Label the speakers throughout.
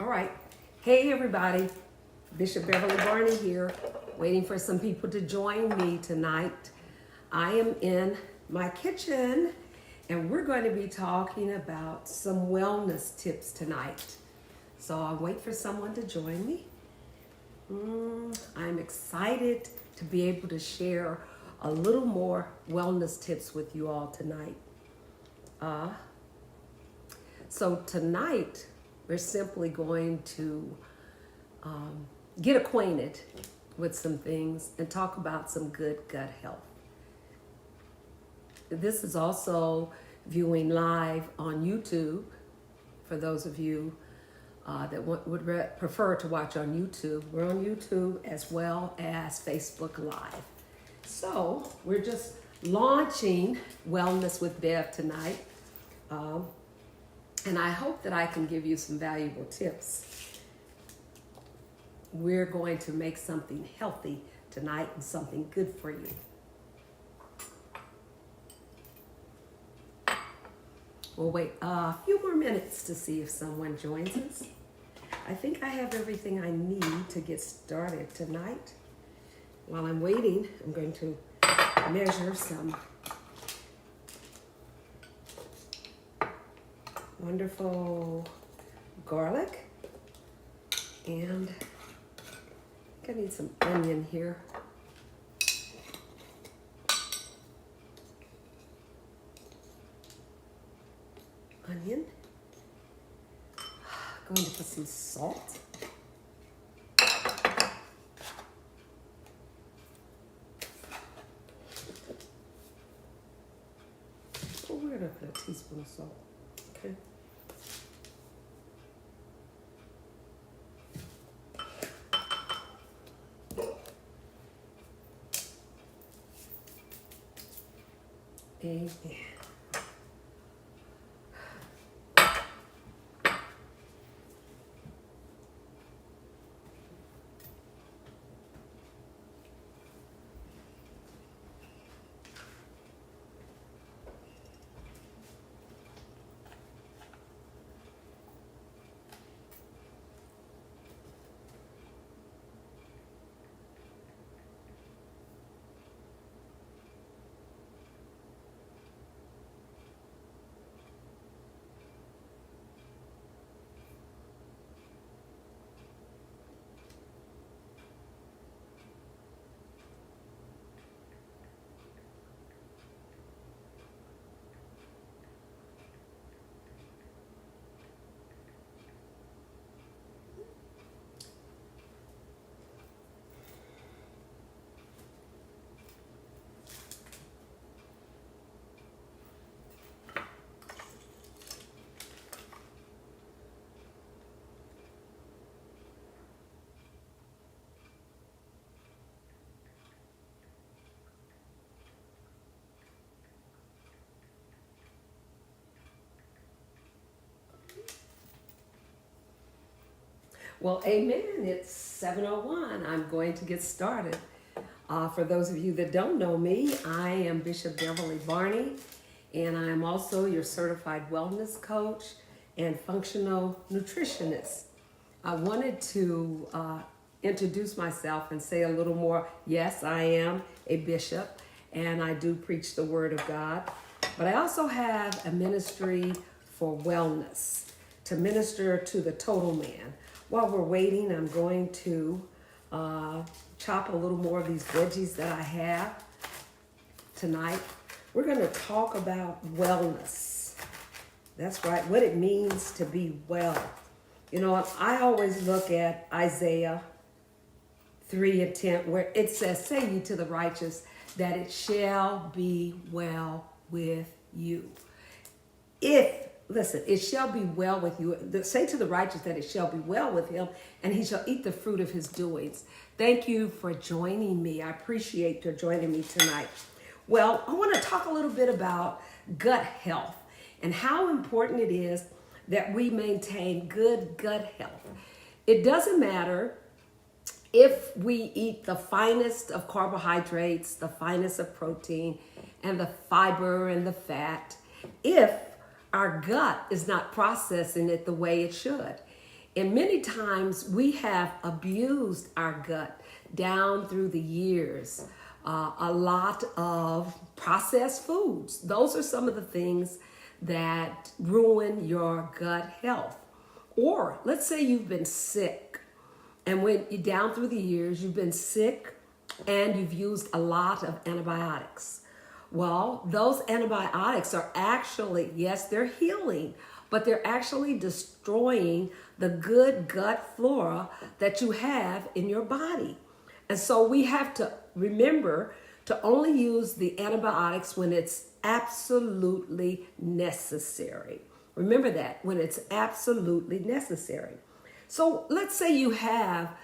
Speaker 1: All right. Hey, everybody. Bishop Beverly Barney here, waiting for some people to join me tonight. I am in my kitchen, and we're going to be talking about some wellness tips tonight. So I'll wait for someone to join me. I'm excited to be able to share a little more wellness tips with you all tonight. So tonight, we're simply going to get acquainted with some things and talk about some good gut health. This is also viewing live on YouTube for those of you that would prefer to watch on YouTube. We're on YouTube as well as Facebook Live. So we're just launching Wellness with Bev tonight. And I hope that I can give you some valuable tips. We're going to make something healthy tonight and something good for you. We'll wait a few more minutes to see if someone joins us. I think I have everything I need to get started tonight. While I'm waiting, I'm going to measure some wonderful garlic, and I think I need some onion here. Onion. Going to put some salt. Oh, we're gonna put a teaspoon of salt. Okay. Amen. Well, amen. It's 7:01. I'm going to get started. For those of you that don't know me, I am Bishop Beverly Barney, and I am also your certified wellness coach and functional nutritionist. I wanted to introduce myself and say a little more. Yes, I am a bishop, and I do preach the word of God, but I also have a ministry for wellness, to minister to the total man. While we're waiting, I'm going to chop a little more of these veggies that I have tonight. We're going to talk about wellness. That's right, what it means to be well. You know, I always look at Isaiah 3:10, where it says, "Say ye to the righteous that it shall be well with you." Listen, it shall be well with you. Say to the righteous that it shall be well with him, and he shall eat the fruit of his doings. Thank you for joining me. I appreciate your joining me tonight. Well, I want to talk a little bit about gut health and how important it is that we maintain good gut health. It doesn't matter if we eat the finest of carbohydrates, the finest of protein, and the fiber and the fat, if our gut is not processing it the way it should. And many times we have abused our gut down through the years. A lot of processed foods. Those are some of the things that ruin your gut health. Or let's say you've been sick, and when you down through the years, you've been sick and you've used a lot of antibiotics. Well, those antibiotics are actually, yes, they're healing, but they're actually destroying the good gut flora that you have in your body. And so we have to remember to only use the antibiotics when it's absolutely necessary. Remember that, when it's absolutely necessary. So let's say you have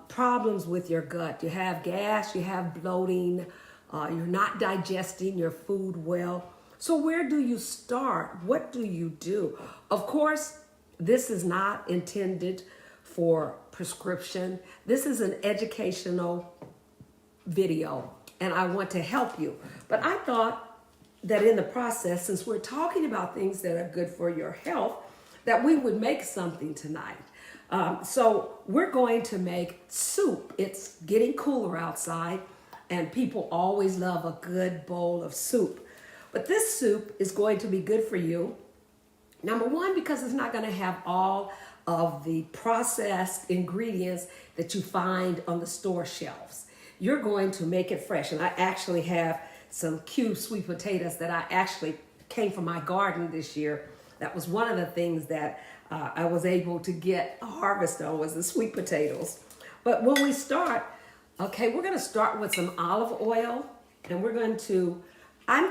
Speaker 1: problems with your gut. You have gas, you have bloating, you're not digesting your food well. So where do you start? What do you do? Of course, this is not intended for prescription. This is an educational video, and I want to help you. But I thought that in the process, since we're talking about things that are good for your health, that we would make something tonight. So we're going to make soup. It's getting cooler outside, and people always love a good bowl of soup. But this soup is going to be good for you. Number one, because it's not going to have all of the processed ingredients that you find on the store shelves. You're going to make it fresh. And I actually have some cubed sweet potatoes that I actually came from my garden this year. That was one of the things that I was able to get a harvest on, was the sweet potatoes. But when we start, okay, we're going to start with some olive oil, and I'm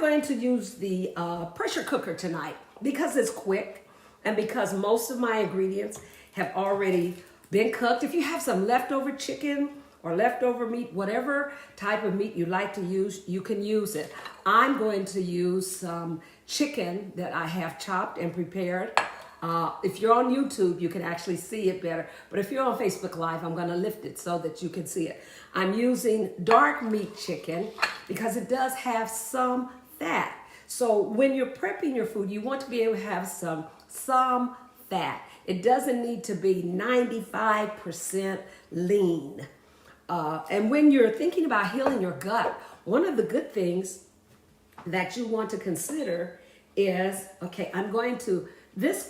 Speaker 1: going to use the pressure cooker tonight because it's quick and because most of my ingredients have already been cooked. If you have some leftover chicken or leftover meat, whatever type of meat you like to use, you can use it. I'm going to use some chicken that I have chopped and prepared. If you're on YouTube, you can actually see it better. But if you're on Facebook Live, I'm going to lift it so that you can see it. I'm using dark meat chicken because it does have some fat. So when you're prepping your food, you want to be able to have some fat. It doesn't need to be 95% lean. And when you're thinking about healing your gut, one of the good things that you want to consider is, okay, I'm going to, this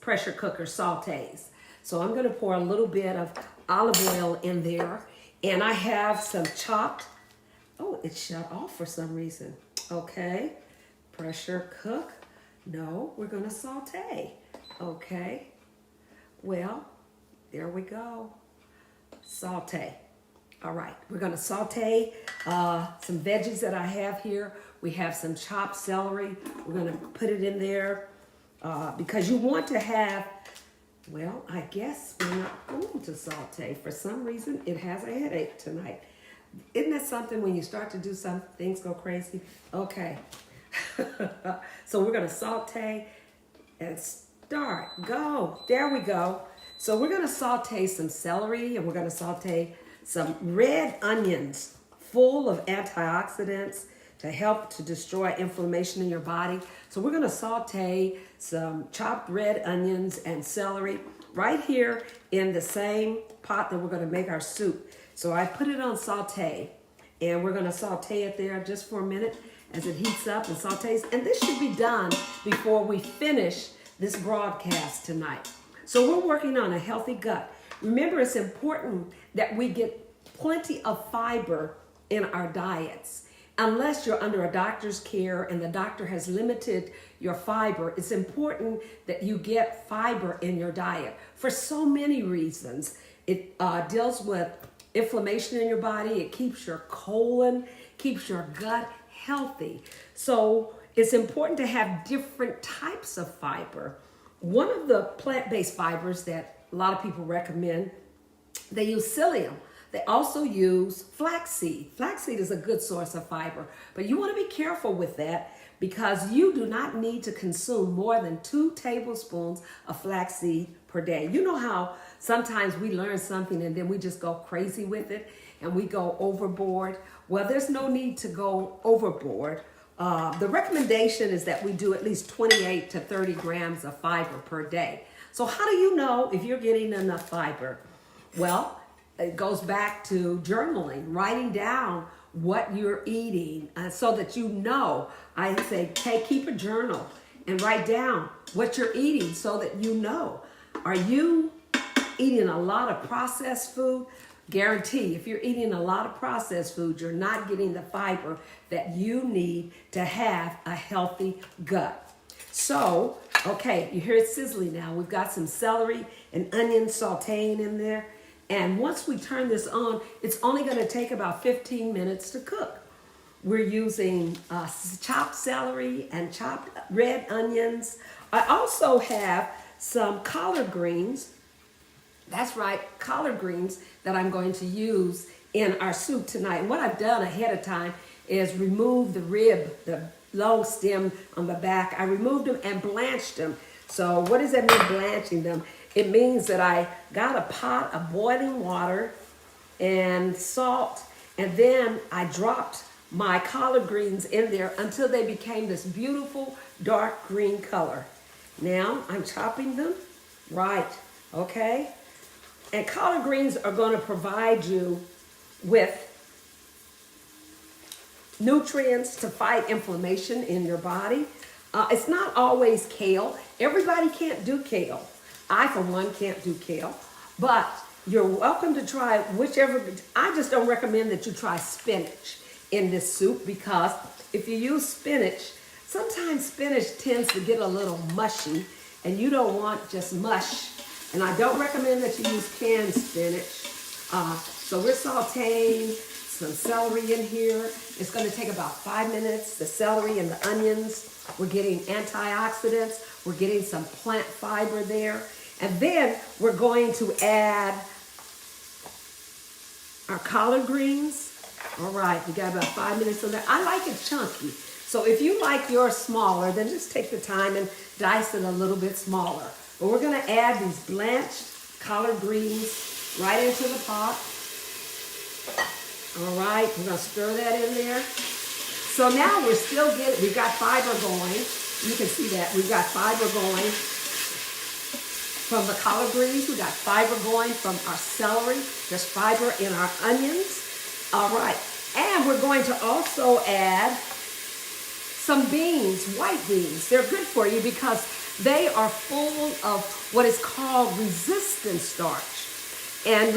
Speaker 1: pressure cooker sautés. So I'm going to pour a little bit of olive oil in there, and I have some chopped, oh, it shut off for some reason. Okay, pressure cook. No, we're going to saute. Okay, well, there we go. Saute. All right, we're going to saute some veggies that I have here. We have some chopped celery. We're going to put it in there because you want to have, well, I guess we're not going to saute. For some reason, it has a headache tonight. Isn't that something when you start to do something, things go crazy? Okay. So we're going to saute and start. Go. There we go. So we're going to saute some celery, and we're going to saute some red onions full of antioxidants to help to destroy inflammation in your body. So we're going to saute some chopped red onions and celery right here in the same pot that we're going to make our soup. So I put it on saute, and we're going to saute it there just for a minute as it heats up and sautés. And this should be done before we finish this broadcast tonight. So we're working on a healthy gut. Remember, it's important that we get plenty of fiber in our diets. Unless you're under a doctor's care and the doctor has limited your fiber, it's important that you get fiber in your diet for so many reasons. It deals with inflammation in your body. It keeps your colon, keeps your gut healthy. So it's important to have different types of fiber. One of the plant-based fibers that a lot of people recommend, they use psyllium. They also use flaxseed. Flaxseed is a good source of fiber, but you want to be careful with that because you do not need to consume more than 2 tablespoons of flaxseed per day. You know how sometimes we learn something and then we just go crazy with it and we go overboard? Well, there's no need to go overboard. The recommendation is that we do at least 28 to 30 grams of fiber per day. So how do you know if you're getting enough fiber? Well, it goes back to journaling, writing down what you're eating so that you know. I say, hey, keep a journal and write down what you're eating so that you know. Are you eating a lot of processed food? Guarantee if you're eating a lot of processed food, you're not getting the fiber that you need to have a healthy gut. So, okay, you hear it sizzling now. We've got some celery and onion sauteing in there. And once we turn this on, it's only going to take about 15 minutes to cook. We're using chopped celery and chopped red onions. I also have some collard greens. That's right, collard greens that I'm going to use in our soup tonight. And what I've done ahead of time is remove the rib, the long stem on the back. I removed them and blanched them. So what does that mean, blanching them? It means that I got a pot of boiling water and salt, and then I dropped my collard greens in there until they became this beautiful dark green color. Now I'm chopping them, right, okay? And collard greens are going to provide you with nutrients to fight inflammation in your body. It's not always kale. Everybody can't do kale. I, for one, can't do kale. But you're welcome to try whichever. I just don't recommend that you try spinach in this soup, because if you use spinach, sometimes spinach tends to get a little mushy, and you don't want just mush. And I don't recommend that you use canned spinach. So we're sauteing some celery in here. It's going to take about 5 minutes. The celery and the onions. We're getting antioxidants. We're getting some plant fiber there. And then we're going to add our collard greens. All right, we got about 5 minutes on that. I like it chunky. So if you like yours smaller, then just take the time and dice it a little bit smaller. But we're going to add these blanched collard greens right into the pot. All right, we're going to stir that in there. So now we've got fiber going. You can see that. We've got fiber going from the collard greens. We've got fiber going from our celery. There's fiber in our onions. All right, and we're going to also add some beans, white beans. They're good for you because they are full of what is called resistant starch. And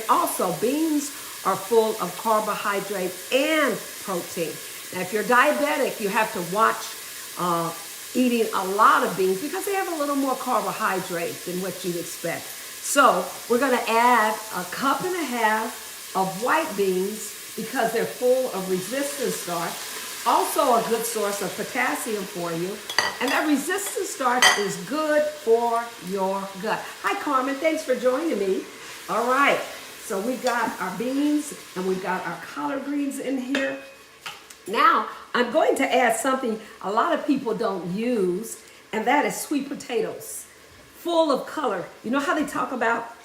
Speaker 1: also beans are full of carbohydrate and protein. Now, if you're diabetic, you have to watch eating a lot of beans because they have a little more carbohydrate than what you'd expect. So we're going to add 1.5 cups of white beans because they're full of resistant starch. Also a good source of potassium for you. And that resistant starch is good for your gut. Hi, Carmen. Thanks for joining me. All right. So we've got our beans and we've got our collard greens in here. Now, I'm going to add something a lot of people don't use, and that is sweet potatoes. Full of color. You know how they talk about,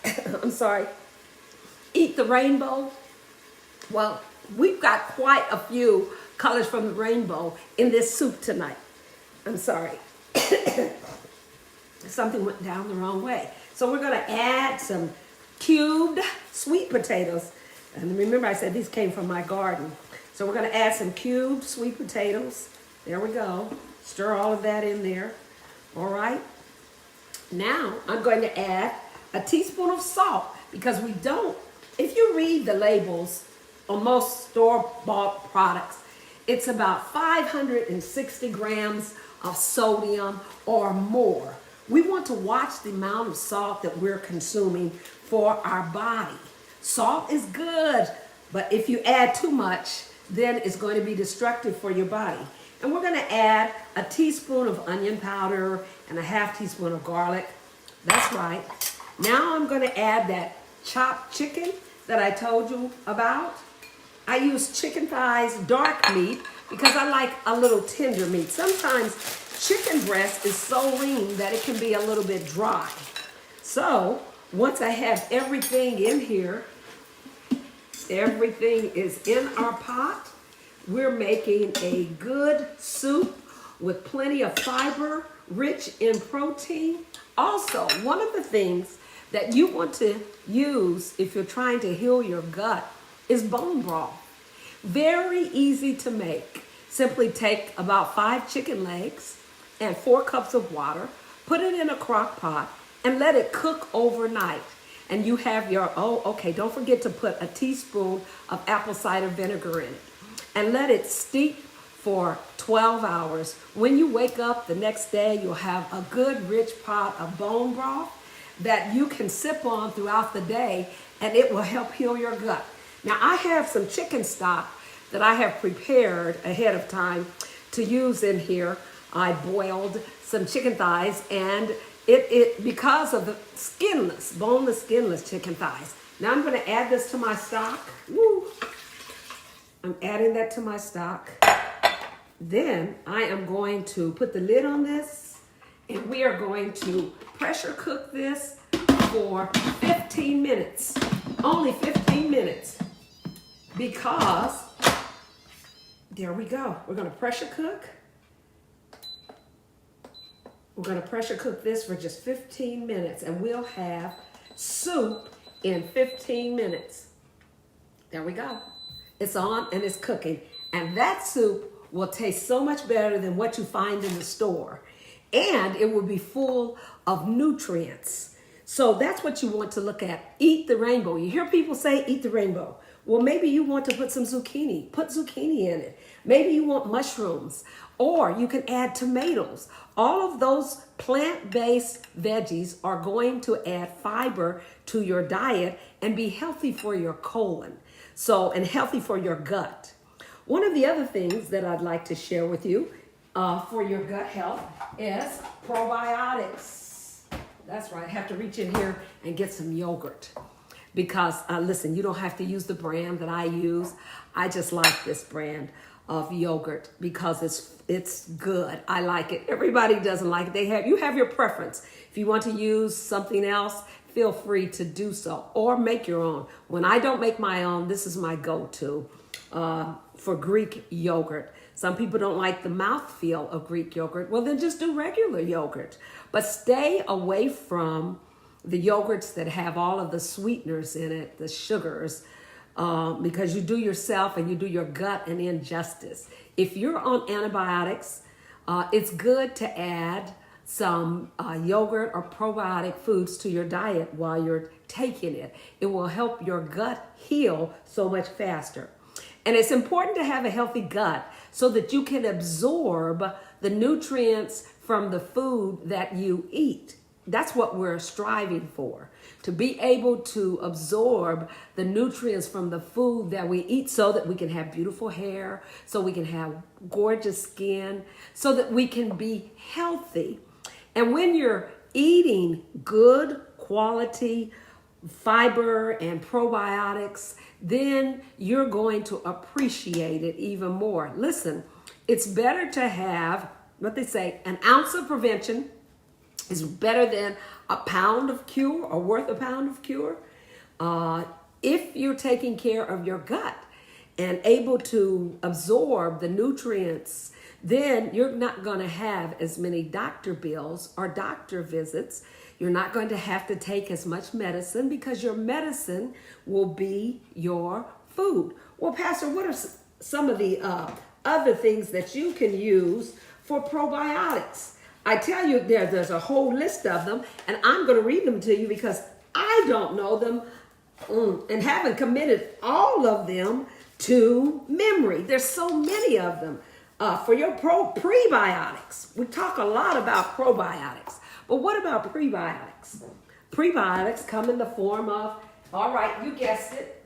Speaker 1: eat the rainbow? Well, we've got quite a few colors from the rainbow in this soup tonight. I'm sorry. Something went down the wrong way. So we're going to add some cubed sweet potatoes. And remember I said these came from my garden. So we're going to add some cubed sweet potatoes. There we go. Stir all of that in there. All right. Now I'm going to add a teaspoon of salt because if you read the labels on most store-bought products, it's about 560 grams of sodium or more. We want to watch the amount of salt that we're consuming for our body. Salt is good, but if you add too much, then it's going to be destructive for your body. And we're going to add a teaspoon of onion powder and a 1/2 teaspoon of garlic. That's right. Now I'm going to add that chopped chicken that I told you about. I use chicken thighs, dark meat, because I like a little tender meat. Sometimes chicken breast is so lean that it can be a little bit dry. So once I have everything in here, everything is in our pot. We're making a good soup with plenty of fiber, rich in protein. Also, one of the things that you want to use if you're trying to heal your gut is bone broth. Very easy to make. Simply take about 5 chicken legs and 4 cups of water, put it in a crock pot, and let it cook overnight. And you have your, don't forget to put a teaspoon of apple cider vinegar in it. And let it steep for 12 hours. When you wake up the next day, you'll have a good rich pot of bone broth that you can sip on throughout the day, and it will help heal your gut. Now, I have some chicken stock that I have prepared ahead of time to use in here. I boiled some chicken thighs, and it because of the boneless, skinless chicken thighs. Now I'm going to add this to my stock. Woo! I'm adding that to my stock. Then I am going to put the lid on this, and we are going to pressure cook this for 15 minutes. Only 15 minutes. Because, there we go. We're going to pressure cook. We're going to pressure cook this for just 15 minutes, and we'll have soup in 15 minutes. There we go. It's on and it's cooking. And that soup will taste so much better than what you find in the store. And it will be full of nutrients. So that's what you want to look at. Eat the rainbow. You hear people say, eat the rainbow. Well, maybe you want to put some zucchini. Put zucchini in it. Maybe you want mushrooms. Or you can add tomatoes. All of those plant-based veggies are going to add fiber to your diet and be healthy for your colon. And healthy for your gut. One of the other things that I'd like to share with you for your gut health is probiotics. That's right. I have to reach in here and get some yogurt. Because, listen, you don't have to use the brand that I use. I just like this brand of yogurt because it's good. I like it. Everybody doesn't like it. You have your preference. If you want to use something else, feel free to do so or make your own. When I don't make my own, this is my go-to for Greek yogurt. Some people don't like the mouthfeel of Greek yogurt. Well, then just do regular yogurt. But stay away from the yogurts that have all of the sweeteners in it, the sugars, because you do yourself and you do your gut an injustice. If you're on antibiotics, it's good to add some yogurt or probiotic foods to your diet while you're taking it. It will help your gut heal so much faster. And it's important to have a healthy gut so that you can absorb the nutrients from the food that you eat. That's what we're striving for, to be able to absorb the nutrients from the food that we eat so that we can have beautiful hair, so we can have gorgeous skin, so that we can be healthy. And when you're eating good quality fiber and probiotics, then you're going to appreciate it even more. Listen, it's better to have, what they say, an ounce of prevention is better than a pound of cure or worth a pound of cure. If you're taking care of your gut and able to absorb the nutrients, then you're not going to have as many doctor bills or doctor visits. You're not going to have to take as much medicine because your medicine will be your food. Well, Pastor, what are some of the other things that you can use for probiotics? I tell you, there's a whole list of them, and I'm going to read them to you because I don't know them and haven't committed all of them to memory. There's so many of them. For your prebiotics, we talk a lot about probiotics, but what about prebiotics? Prebiotics come in the form of, all right, you guessed it,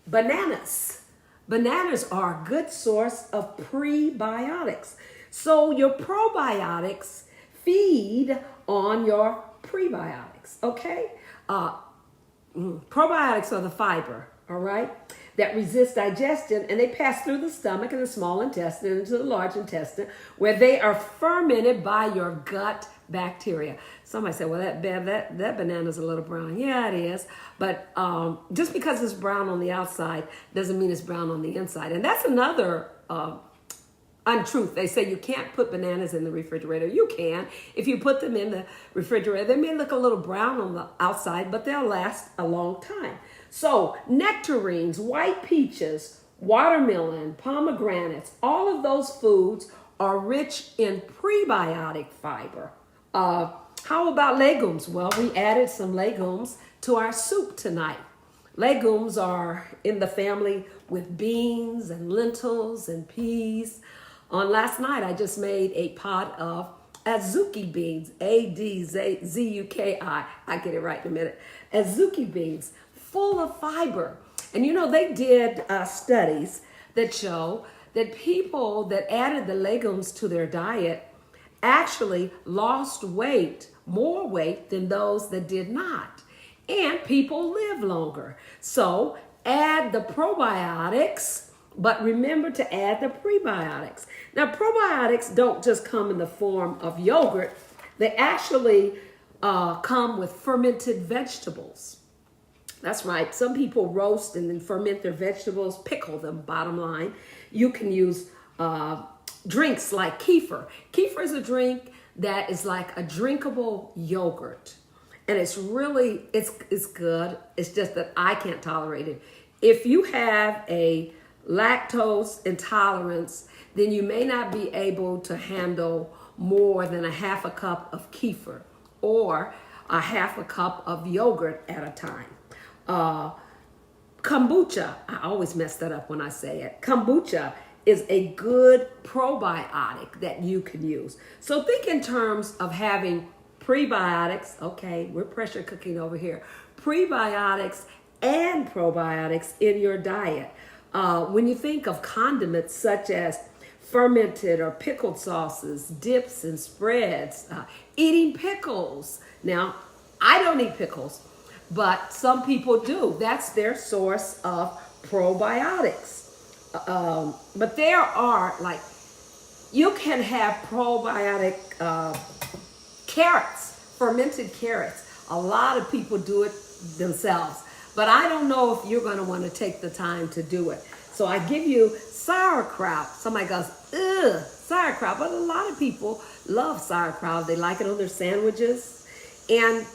Speaker 1: bananas. Bananas are a good source of prebiotics. So your probiotics feed on your prebiotics, okay? Probiotics are the fiber, all right, that resist digestion, and they pass through the stomach and the small intestine into the large intestine, where they are fermented by your gut bacteria. Somebody said, well, that banana's a little brown. Yeah, it is. But just because it's brown on the outside doesn't mean it's brown on the inside. And that's another untruth. They say you can't put bananas in the refrigerator. You can. If you put them in the refrigerator, they may look a little brown on the outside, but they'll last a long time. So nectarines, white peaches, watermelon, pomegranates, all of those foods are rich in prebiotic fiber. How about legumes? Well, we added some legumes to our soup tonight. Legumes are in the family with beans and lentils and peas. On last night, I just made a pot of azuki beans, A-D-Z-U-K-I. I get it right in a minute. Azuki beans, full of fiber. And you know, they did studies that show that people that added the legumes to their diet actually lost weight, more weight than those that did not. And people live longer. So add the probiotics, but remember to add the prebiotics. Now, probiotics don't just come in the form of yogurt. They actually come with fermented vegetables. That's right. Some people roast and then ferment their vegetables, pickle them, bottom line. You can use drinks like kefir. Kefir is a drink that is like a drinkable yogurt. And it's really, it's good. It's just that I can't tolerate it. If you have a lactose intolerance, then you may not be able to handle more than a half a cup of kefir or a half a cup of yogurt at a time. Kombucha, I always mess that up when I say it. Kombucha is a good probiotic that you can use. So think in terms of having prebiotics. Okay, we're pressure cooking over here. Prebiotics and probiotics in your diet. When you think of condiments such as fermented or pickled sauces, dips and spreads, eating pickles. Now, I don't eat pickles, but some people do. That's their source of probiotics. But there are, like, you can have probiotic carrots, fermented carrots. A lot of people do it themselves, but I don't know if you're going to want to take the time to do it. So I give you sauerkraut. Somebody goes, ugh, sauerkraut. But a lot of people love sauerkraut. They like it on their sandwiches. And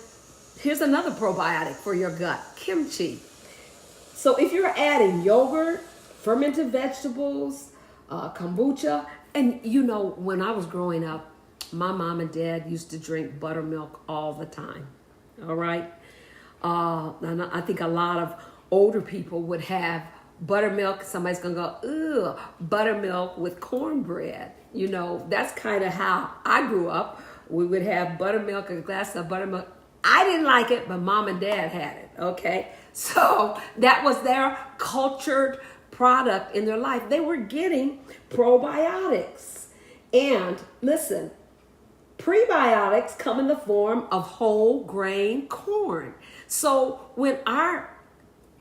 Speaker 1: here's another probiotic for your gut, kimchi. So if you're adding yogurt, fermented vegetables, kombucha, and you know, when I was growing up, my mom and dad used to drink buttermilk all the time. All right. And I think a lot of older people would have buttermilk. Somebody's going to go, ugh, buttermilk with cornbread. You know, that's kind of how I grew up. We would have buttermilk, a glass of buttermilk. I didn't like it, but mom and dad had it. Okay. So that was their cultured product in their life. They were getting probiotics. And listen, prebiotics come in the form of whole grain corn. So when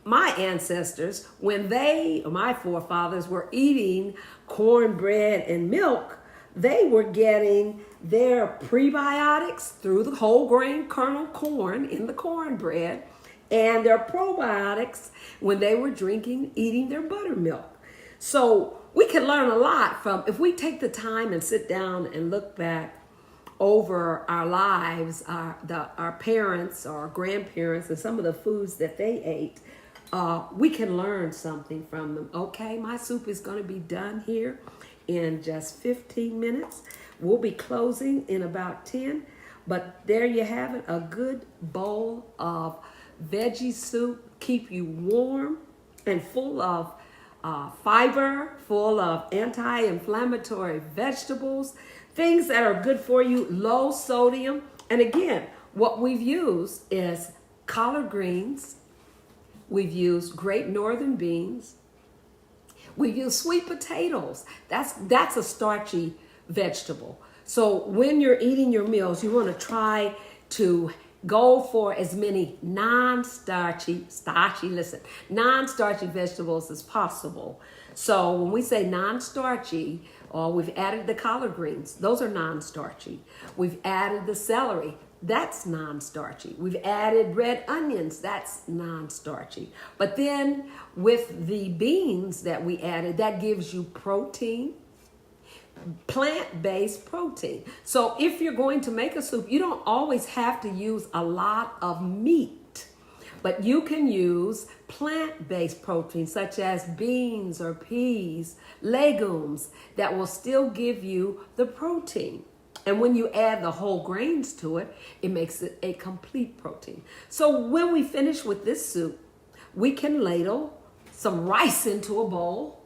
Speaker 1: my ancestors, when my forefathers were eating cornbread and milk, they were getting their prebiotics through the whole grain kernel corn in the cornbread, and their probiotics when they were eating their buttermilk. So we can learn a lot from, if we take the time and sit down and look back over our lives, our parents, our grandparents, and some of the foods that they ate, we can learn something from them. Okay, my soup is going to be done here in just 15 minutes. We'll be closing in about 10, but there you have it, a good bowl of veggie soup, keep you warm and full of fiber, full of anti-inflammatory vegetables, things that are good for you, low sodium. And again, what we've used is collard greens. We've used great northern beans. We've used sweet potatoes. That's a starchy vegetable. So when you're eating your meals, you want to try to go for as many non-starchy vegetables as possible. So when we say non-starchy, we've added the collard greens. Those are non-starchy. We've added the celery. That's non-starchy. We've added red onions. That's non-starchy. But then with the beans that we added, that gives you protein, plant-based protein. So if you're going to make a soup, you don't always have to use a lot of meat, but you can use plant-based protein such as beans or peas, legumes that will still give you the protein. And when you add the whole grains to it, it makes it a complete protein. So when we finish with this soup, we can ladle some rice into a bowl.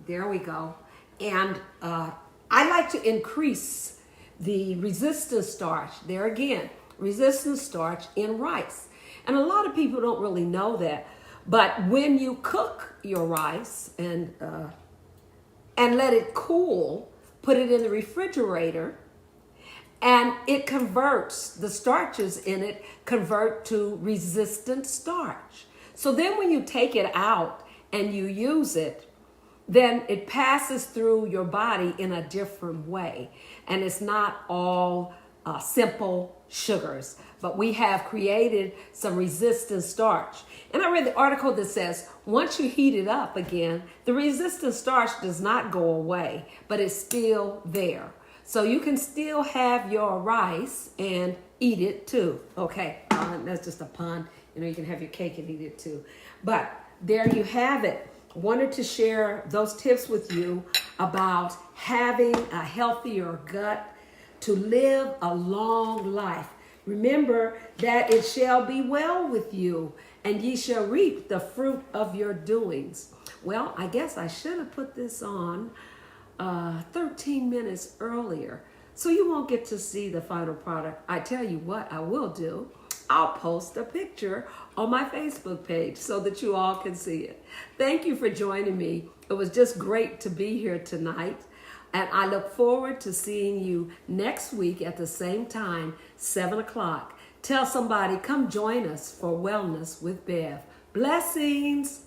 Speaker 1: There we go. And I like to increase the resistant starch. There again, resistant starch in rice. And a lot of people don't really know that. But when you cook your rice and let it cool, put it in the refrigerator, and it converts, the starches in it convert to resistant starch. So then when you take it out and you use it, then it passes through your body in a different way. And it's not all simple sugars, but we have created some resistant starch. And I read the article that says, once you heat it up again, the resistant starch does not go away, but it's still there. So you can still have your rice and eat it too. Okay, that's just a pun. You know, you can have your cake and eat it too. But there you have it. Wanted to share those tips with you about having a healthier gut to live a long life. Remember that it shall be well with you, and ye shall reap the fruit of your doings. Well, I guess I should have put this on 13 minutes earlier, so you won't get to see the final product. I tell you what I will do. I'll post a picture on my Facebook page so that you all can see it. Thank you for joining me. It was just great to be here tonight. And I look forward to seeing you next week at the same time, 7 o'clock. Tell somebody, come join us for Wellness with Bev. Blessings.